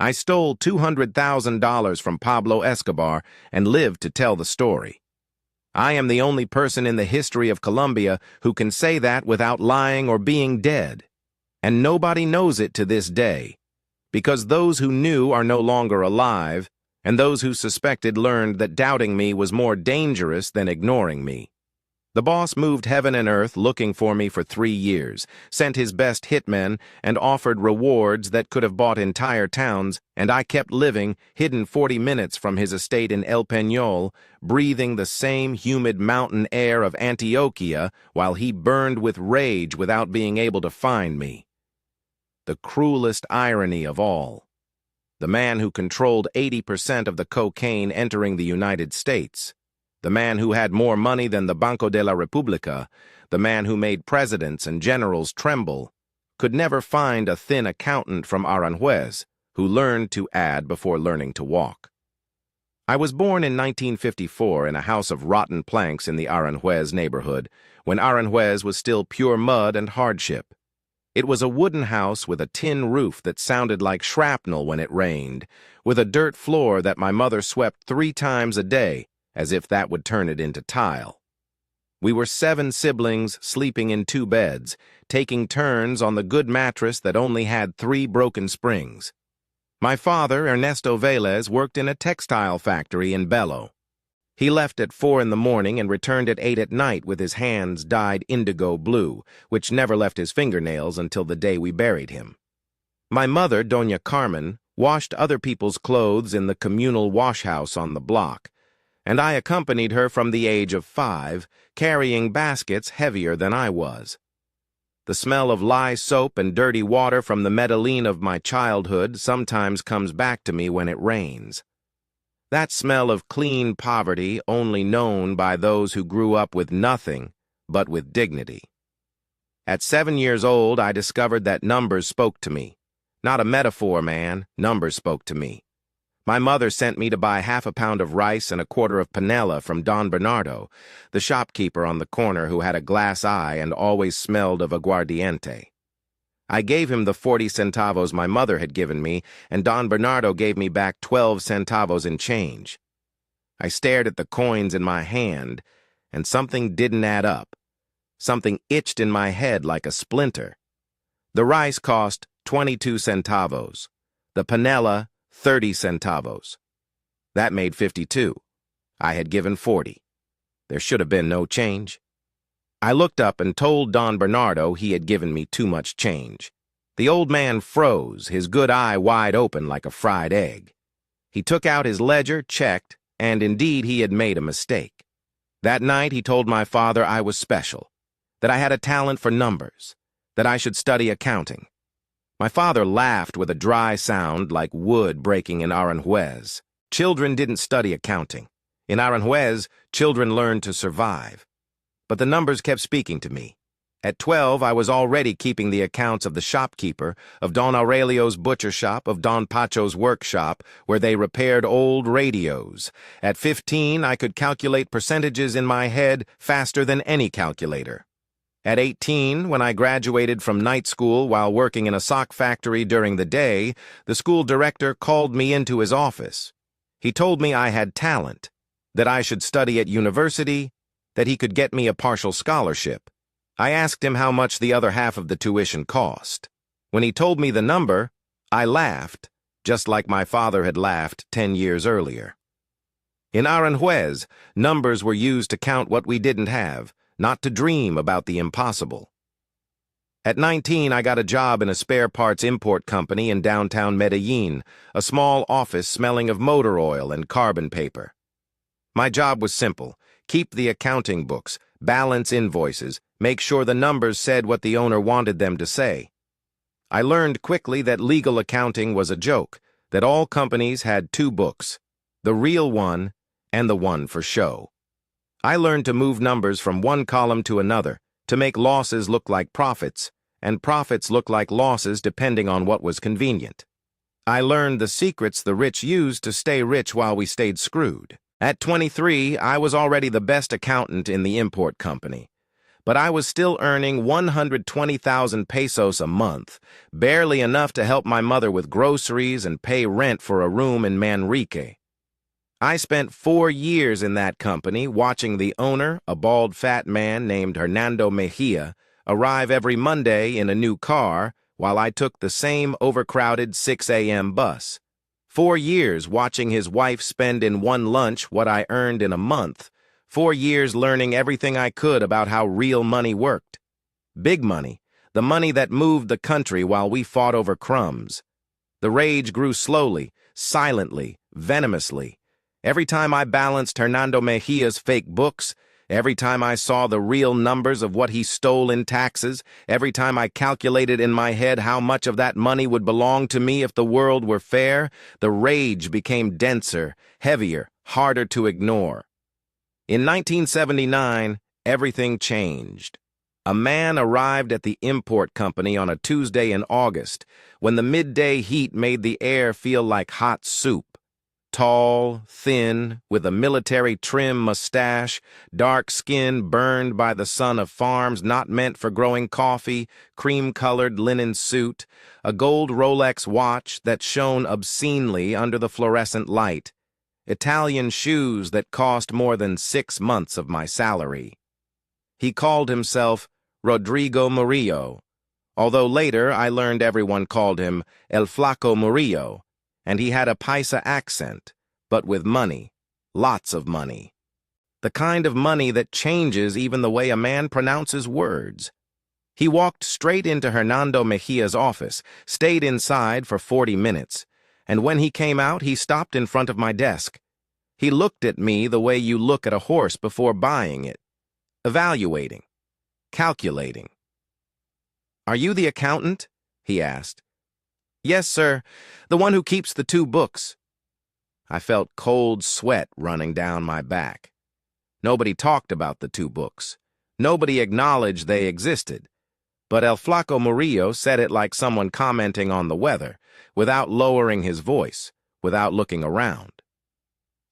I stole $200,000 from Pablo Escobar and lived to tell the story. I am the only person in the history of Colombia who can say that without lying or being dead. And nobody knows it to this day, because those who knew are no longer alive, and those who suspected learned that doubting me was more dangerous than ignoring me. The boss moved heaven and earth looking for me for 3 years, sent his best hitmen, and offered rewards that could have bought entire towns, and I kept living, hidden 40 minutes from his estate in El Peñol, breathing the same humid mountain air of Antioquia while he burned with rage without being able to find me. The cruelest irony of all. The man who controlled 80% of the cocaine entering the United States. The man who had more money than the Banco de la República, the man who made presidents and generals tremble, could never find a thin accountant from Aranjuez who learned to add before learning to walk. I was born in 1954 in a house of rotten planks in the Aranjuez neighborhood, when Aranjuez was still pure mud and hardship. It was a wooden house with a tin roof that sounded like shrapnel when it rained, with a dirt floor that my mother swept 3 times a day, as if that would turn it into tile. We were 7 siblings sleeping in 2 beds, taking turns on the good mattress that only had 3 broken springs. My father, Ernesto Velez, worked in a textile factory in Bello. He left at 4 in the morning and returned at 8 at night with his hands dyed indigo blue, which never left his fingernails until the day we buried him. My mother, Doña Carmen, washed other people's clothes in the communal washhouse on the block, and I accompanied her from the age of 5, carrying baskets heavier than I was. The smell of lye soap and dirty water from the Medellin of my childhood sometimes comes back to me when it rains. That smell of clean poverty only known by those who grew up with nothing but with dignity. At 7 years old, I discovered that numbers spoke to me. Not a metaphor, man, numbers spoke to me. My mother sent me to buy half a pound of rice and a quarter of panela from Don Bernardo, the shopkeeper on the corner who had a glass eye and always smelled of aguardiente. I gave him the 40 centavos my mother had given me, and Don Bernardo gave me back 12 centavos in change. I stared at the coins in my hand, and something didn't add up. Something itched in my head like a splinter. The rice cost 22 centavos. The panela, 30 centavos. That made 52. I had given 40. There should have been no change. I looked up and told Don Bernardo he had given me too much change. The old man froze, his good eye wide open like a fried egg. He took out his ledger, checked, and indeed he had made a mistake. That night he told my father I was special, that I had a talent for numbers, that I should study accounting. My father laughed with a dry sound like wood breaking in Aranjuez. Children didn't study accounting. In Aranjuez, children learned to survive. But the numbers kept speaking to me. At 12, I was already keeping the accounts of the shopkeeper, of Don Aurelio's butcher shop, of Don Pacho's workshop, where they repaired old radios. At 15, I could calculate percentages in my head faster than any calculator. At 18, when I graduated from night school while working in a sock factory during the day, the school director called me into his office. He told me I had talent, that I should study at university, that he could get me a partial scholarship. I asked him how much the other half of the tuition cost. When he told me the number, I laughed, just like my father had laughed 10 years earlier. In Aranjuez, numbers were used to count what we didn't have, not to dream about the impossible. At 19, I got a job in a spare parts import company in downtown Medellin, a small office smelling of motor oil and carbon paper. My job was simple: keep the accounting books, balance invoices, make sure the numbers said what the owner wanted them to say. I learned quickly that legal accounting was a joke, that all companies had 2 books, the real one and the one for show. I learned to move numbers from one column to another, to make losses look like profits, and profits look like losses depending on what was convenient. I learned the secrets the rich used to stay rich while we stayed screwed. At 23, I was already the best accountant in the import company. but I was still earning 120,000 pesos a month, barely enough to help my mother with groceries and pay rent for a room in Manrique. I spent 4 years in that company watching the owner, a bald fat man named Hernando Mejia, arrive every Monday in a new car while I took the same overcrowded 6 a.m. bus. 4 years watching his wife spend in one lunch what I earned in a month. 4 years learning everything I could about how real money worked. Big money, the money that moved the country while we fought over crumbs. The rage grew slowly, silently, venomously. Every time I balanced Hernando Mejia's fake books, every time I saw the real numbers of what he stole in taxes, every time I calculated in my head how much of that money would belong to me if the world were fair, the rage became denser, heavier, harder to ignore. In 1979, everything changed. A man arrived at the import company on a Tuesday in August, when the midday heat made the air feel like hot soup. Tall, thin, with a military trim mustache, dark skin burned by the sun of farms not meant for growing coffee, cream-colored linen suit, a gold Rolex watch that shone obscenely under the fluorescent light, Italian shoes that cost more than 6 months of my salary. He called himself Rodrigo Murillo, although later I learned everyone called him El Flaco Murillo, and he had a Paisa accent, but with money, lots of money. The kind of money that changes even the way a man pronounces words. He walked straight into Hernando Mejia's office, stayed inside for 40 minutes, and when he came out, he stopped in front of my desk. He looked at me the way you look at a horse before buying it, evaluating, calculating. "Are you the accountant?" he asked. "Yes, sir, the one who keeps the 2 books." I felt cold sweat running down my back. Nobody talked about the 2 books. Nobody acknowledged they existed. But El Flaco Murillo said it like someone commenting on the weather, without lowering his voice, without looking around.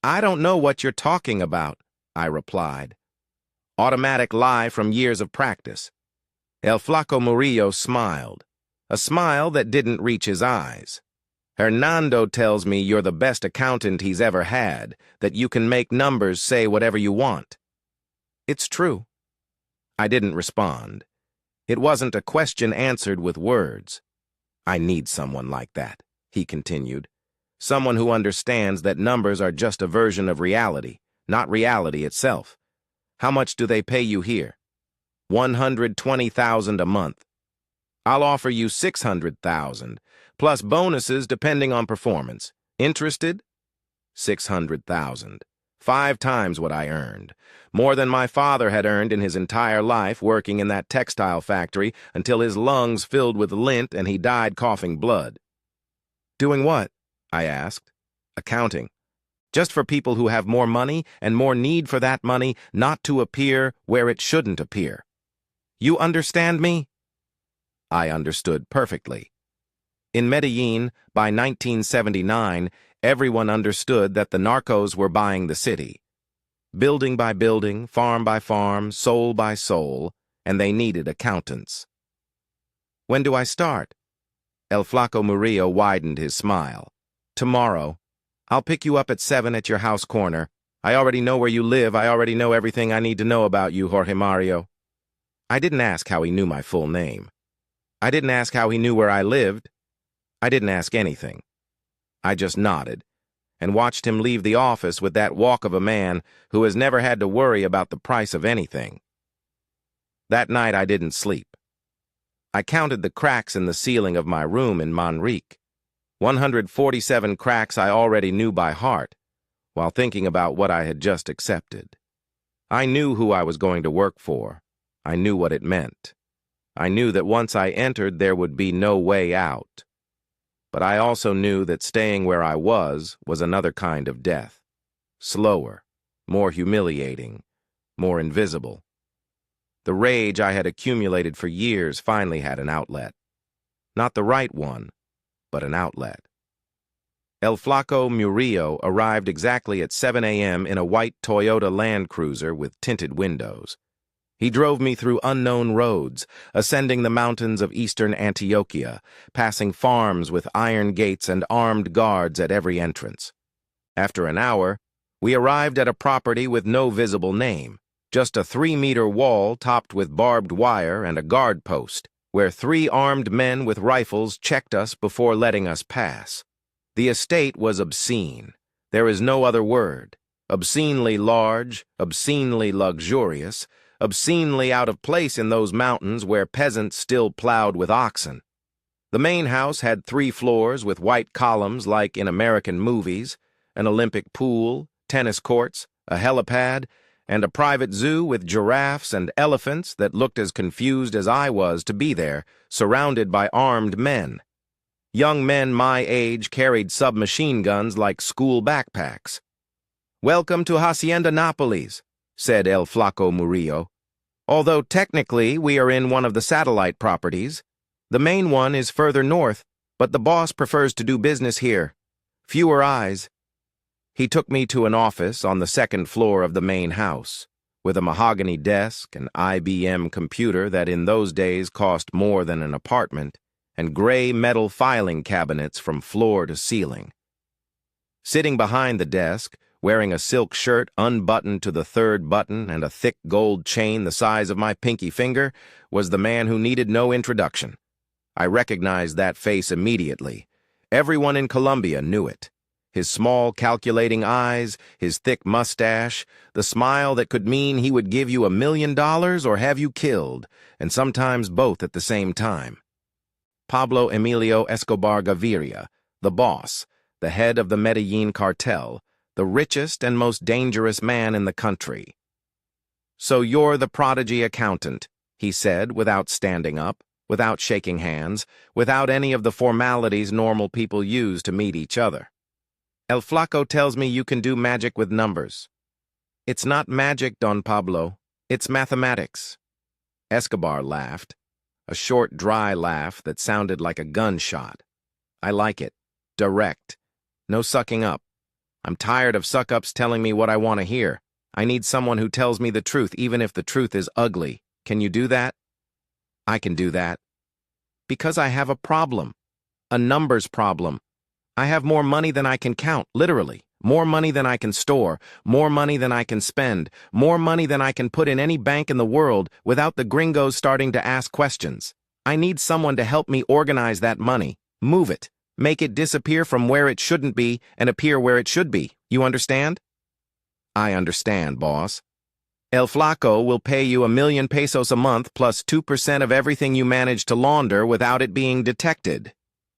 "I don't know what you're talking about," I replied. Automatic lie from years of practice. El Flaco Murillo smiled, a smile that didn't reach his eyes. "Hernando tells me you're the best accountant he's ever had, that you can make numbers say whatever you want." "It's true." I didn't respond. It wasn't a question answered with words. "I need someone like that," he continued. "Someone who understands that numbers are just a version of reality, not reality itself. How much do they pay you here?" 120,000 a month. "I'll offer you 600,000, plus bonuses depending on performance. Interested?" 600,000. 5 times what I earned. More than my father had earned in his entire life working in that textile factory until his lungs filled with lint and he died coughing blood. "Doing what?" I asked. "Accounting. Just for people who have more money and more need for that money not to appear where it shouldn't appear. You understand me?" I understood perfectly. In Medellin, by 1979, everyone understood that the narcos were buying the city. Building by building, farm by farm, soul by soul, and they needed accountants. "When do I start?" El Flaco Murillo widened his smile. "Tomorrow. I'll pick you up at 7 at your house corner. I already know where you live. I already know everything I need to know about you, Jorge Mario." I didn't ask how he knew my full name. I didn't ask how he knew where I lived. I didn't ask anything. I just nodded and watched him leave the office with that walk of a man who has never had to worry about the price of anything. That night I didn't sleep. I counted the cracks in the ceiling of my room in Manrique. 147 cracks I already knew by heart, while thinking about what I had just accepted. I knew who I was going to work for. I knew what it meant. I knew that once I entered, there would be no way out. But I also knew that staying where I was another kind of death. Slower, more humiliating, more invisible. The rage I had accumulated for years finally had an outlet. Not the right one, but an outlet. El Flaco Murillo arrived exactly at 7 a.m. in a white Toyota Land Cruiser with tinted windows. He drove me through unknown roads, ascending the mountains of eastern Antioquia, passing farms with iron gates and armed guards at every entrance. After an hour, we arrived at a property with no visible name, just a 3-meter wall topped with barbed wire and a guard post, where 3 armed men with rifles checked us before letting us pass. The estate was obscene. There is no other word. Obscenely large, obscenely luxurious, obscenely out of place in those mountains where peasants still plowed with oxen. The main house had 3 floors with white columns like in American movies, an Olympic pool, tennis courts, a helipad, and a private zoo with giraffes and elephants that looked as confused as I was to be there, surrounded by armed men. Young men my age carried submachine guns like school backpacks. "Welcome to Hacienda Nápoles," said El Flaco Murillo. "Although technically we are in one of the satellite properties. The main one is further north, but the boss prefers to do business here. Fewer eyes." He took me to an office on the 2nd floor of the main house, with a mahogany desk, an IBM computer that in those days cost more than an apartment, and gray metal filing cabinets from floor to ceiling. Sitting behind the desk, wearing a silk shirt unbuttoned to the 3rd button and a thick gold chain the size of my pinky finger, was the man who needed no introduction. I recognized that face immediately. Everyone in Colombia knew it. His small, calculating eyes, his thick mustache, the smile that could mean he would give you $1 million or have you killed, and sometimes both at the same time. Pablo Emilio Escobar Gaviria, the boss, the head of the Medellin cartel, the richest and most dangerous man in the country. "So you're the prodigy accountant," he said without standing up, without shaking hands, without any of the formalities normal people use to meet each other. "El Flaco tells me you can do magic with numbers." "It's not magic, Don Pablo. It's mathematics." Escobar laughed, a short, dry laugh that sounded like a gunshot. "I like it. Direct. No sucking up. I'm tired of suck-ups telling me what I want to hear. I need someone who tells me the truth, even if the truth is ugly. Can you do that?" "I can do that." "Because I have a problem. A numbers problem. I have more money than I can count, literally. More money than I can store. More money than I can spend. More money than I can put in any bank in the world without the gringos starting to ask questions. I need someone to help me organize that money, move it, make it disappear from where it shouldn't be and appear where it should be. You understand?" "I understand, boss." "El Flaco will pay you 1,000,000 pesos a month plus 2% of everything you manage to launder without it being detected.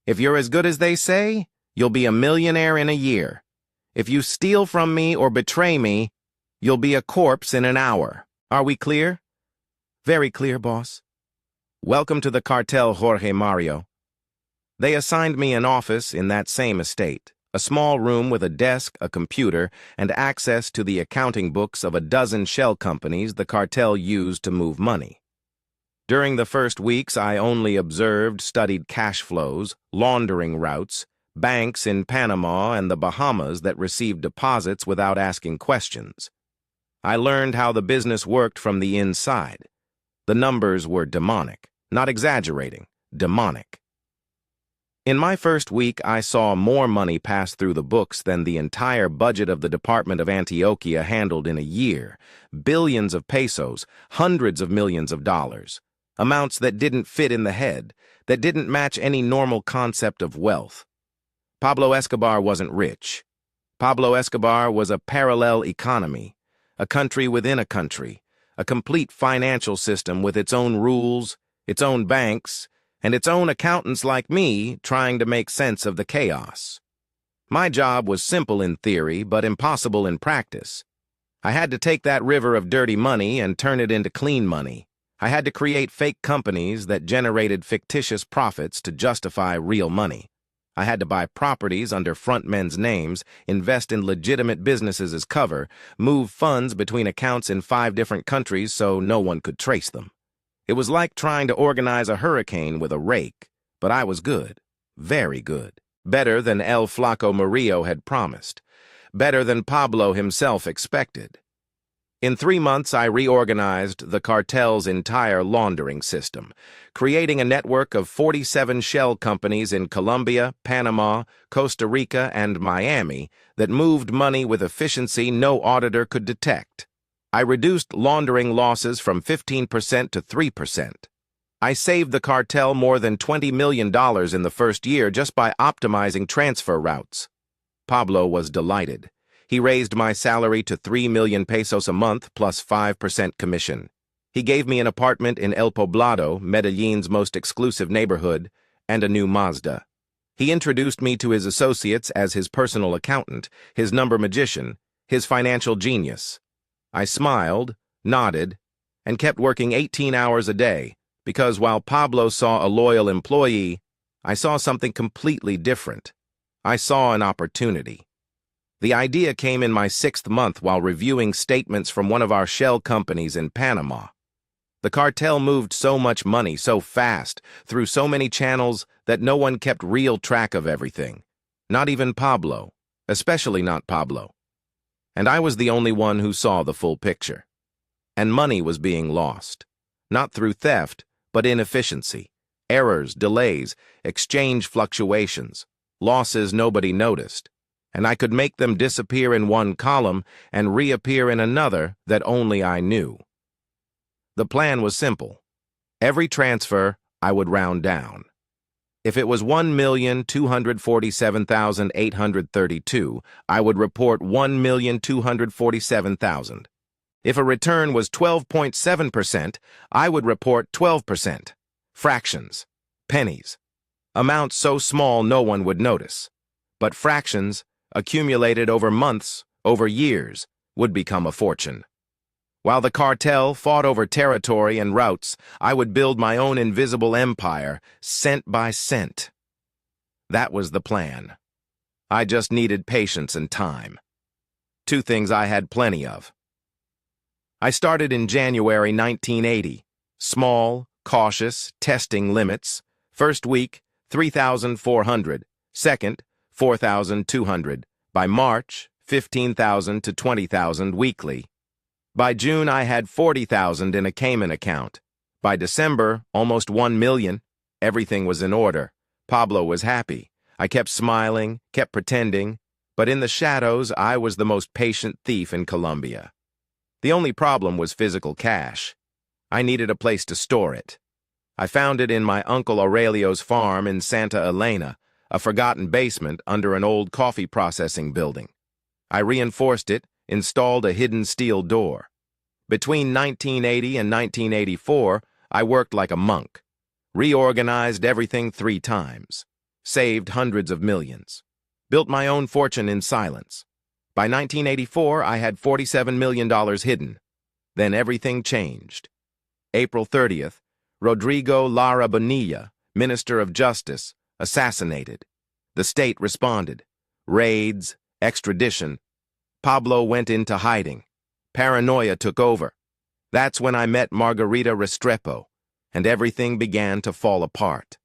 If you're as good as they say, you'll be a millionaire in a year. If you steal from me or betray me, you'll be a corpse in an hour. Are we clear?" "Very clear, boss." "Welcome to the cartel, Jorge Mario." They assigned me an office in that same estate, a small room with a desk, a computer, and access to the accounting books of a dozen shell companies the cartel used to move money. During the first weeks, I only observed, studied cash flows, laundering routes, banks in Panama and the Bahamas that received deposits without asking questions. I learned how the business worked from the inside. The numbers were demonic, not exaggerating, demonic. In my first week, I saw more money pass through the books than the entire budget of the Department of Antioquia handled in a year. Billions of pesos, hundreds of millions of dollars. Amounts that didn't fit in the head, that didn't match any normal concept of wealth. Pablo Escobar wasn't rich. Pablo Escobar was a parallel economy, a country within a country, a complete financial system with its own rules, its own banks, and its own accountants like me trying to make sense of the chaos. My job was simple in theory, but impossible in practice. I had to take that river of dirty money and turn it into clean money. I had to create fake companies that generated fictitious profits to justify real money. I had to buy properties under front men's names, invest in legitimate businesses as cover, move funds between accounts in 5 different countries so no one could trace them. It was like trying to organize a hurricane with a rake, but I was good, very good, better than El Flaco Murillo had promised, better than Pablo himself expected. In 3 months, I reorganized the cartel's entire laundering system, creating a network of 47 shell companies in Colombia, Panama, Costa Rica, and Miami that moved money with efficiency no auditor could detect. I reduced laundering losses from 15% to 3%. I saved the cartel more than $20 million in the first year just by optimizing transfer routes. Pablo was delighted. He raised my salary to 3 million pesos a month plus 5% commission. He gave me an apartment in El Poblado, Medellin's most exclusive neighborhood, and a new Mazda. He introduced me to his associates as his personal accountant, his number magician, his financial genius. I smiled, nodded, and kept working 18 hours a day, because while Pablo saw a loyal employee, I saw something completely different. I saw an opportunity. The idea came in my 6th month while reviewing statements from one of our shell companies in Panama. The cartel moved so much money so fast, through so many channels, that no one kept real track of everything. Not even Pablo, especially not Pablo. And I was the only one who saw the full picture. And money was being lost. Not through theft, but inefficiency, errors, delays, exchange fluctuations, losses nobody noticed. And I could make them disappear in one column and reappear in another that only I knew. The plan was simple. Every transfer, I would round down. If it was 1,247,832, I would report 1,247,000. If a return was 12.7%, I would report 12%. Fractions, pennies, amounts so small no one would notice. But fractions, accumulated over months, over years, would become a fortune. While the cartel fought over territory and routes, I would build my own invisible empire, cent by cent. That was the plan. I just needed patience and time. 2 things I had plenty of. I started in January 1980. Small, cautious, testing limits. First week, 3,400. Second, 4,200. By March, 15,000 to 20,000 weekly. By June, I had 40,000 in a Cayman account. By December, almost 1 million. Everything was in order. Pablo was happy. I kept smiling, kept pretending, but in the shadows, I was the most patient thief in Colombia. The only problem was physical cash. I needed a place to store it. I found it in my Uncle Aurelio's farm in Santa Elena, a forgotten basement under an old coffee processing building. I reinforced it, installed a hidden steel door. Between 1980 and 1984, I worked like a monk, reorganized everything 3 times, saved hundreds of millions, built my own fortune in silence. By 1984, I had $47 million hidden. Then everything changed. April 30th, Rodrigo Lara Bonilla, Minister of Justice, assassinated. The state responded. Raids, extradition. Pablo went into hiding. Paranoia took over. That's when I met Margarita Restrepo, and everything began to fall apart.